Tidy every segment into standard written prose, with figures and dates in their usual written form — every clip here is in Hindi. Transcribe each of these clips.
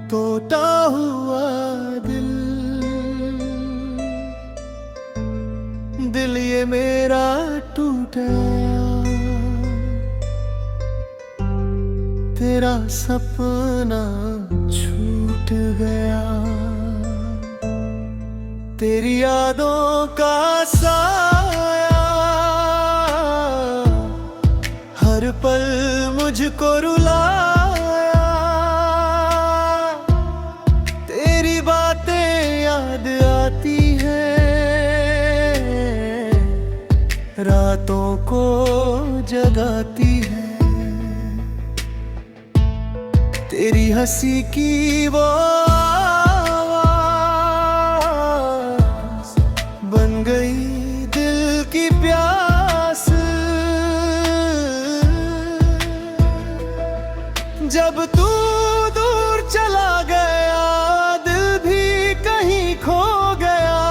टूटा हुआ दिल, दिल ये मेरा टूट गया। तेरा सपना छूट गया, तेरी यादों का साया हर पल मुझको रुलाया। तेरी बातें याद आती हैं, रातों को जगाती है। तेरी हंसी की वो आवाज़ बन गई दिल की प्यास। जब तू दूर चला गया, दिल भी कहीं खो गया।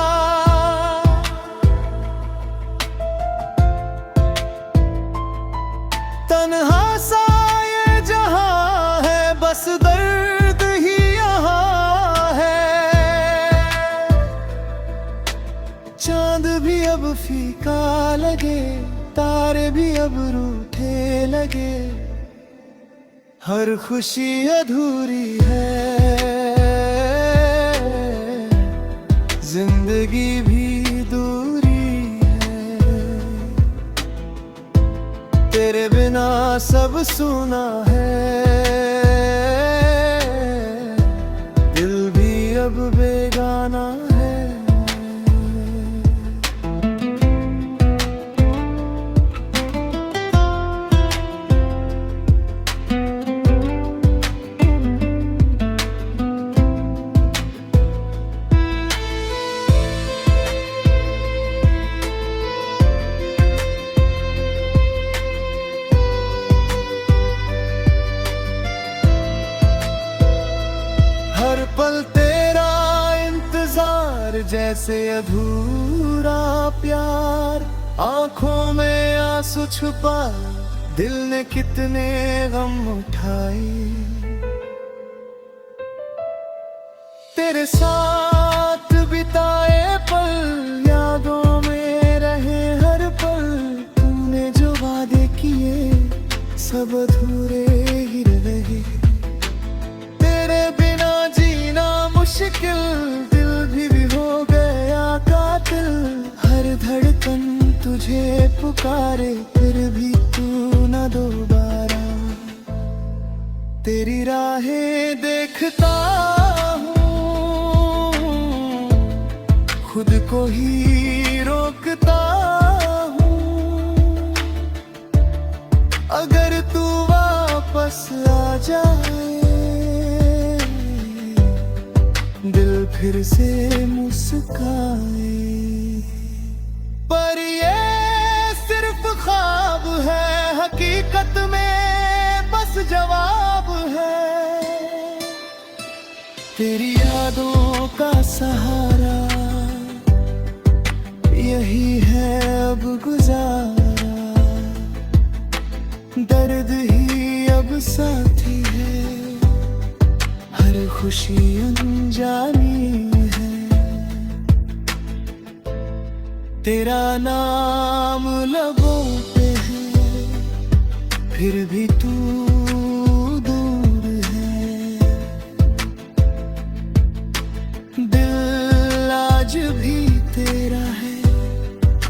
तन्हा सा ये जहां है, बस दर्द ही यहाँ है। चांद भी अब फीका लगे, तारे भी अब रूठे लगे। हर खुशी अधूरी है, जिंदगी भी दूरी है। तेरे बिना सब सुना है, दिल भी अब बेगाना है। हर पल तेरा इंतजार, जैसे अधूरा प्यार। आंखों में आंसू छुपा, दिल ने कितने गम उठाए। तेरे साथ बिताए पल यादों में रहे हर पल। तूने जो वादे किए सब अधूरे ही रहे। तेरे बिना जीना मुश्किल, दिल भी हो गया कातिल। हर धड़कन तुझे पुकारे, फिर भी तू न दोबारा। तेरी राहें देखता हूँ, खुद को ही रोकता हूँ। अगर तू वापस आ जाए, दिल फिर से मुस्काए। पर ये सिर्फ ख्वाब है, हकीकत में बस जवाब है। तेरी यादों का सहारा यही है अब गुजारा। दर्द ही अब साथी है, हर खुशी अनजानी है। तेरा नाम लबों पे है, फिर भी तू दूर है। दिल आज भी तेरा है,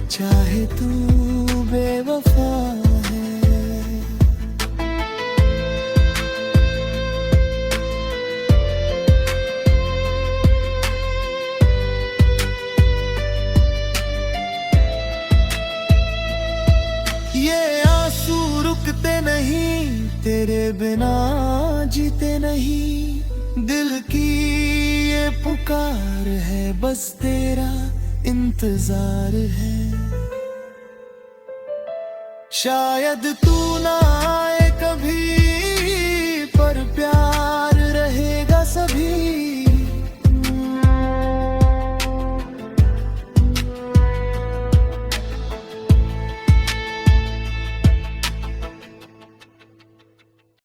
चाहे तू बेवफा है। ये आंसू रुकते नहीं, तेरे बिना जीते नहीं। दिल की ये पुकार है, बस तेरा इंतजार है। शायद तू ना आए कभी, पर प्यार रहेगा सभी।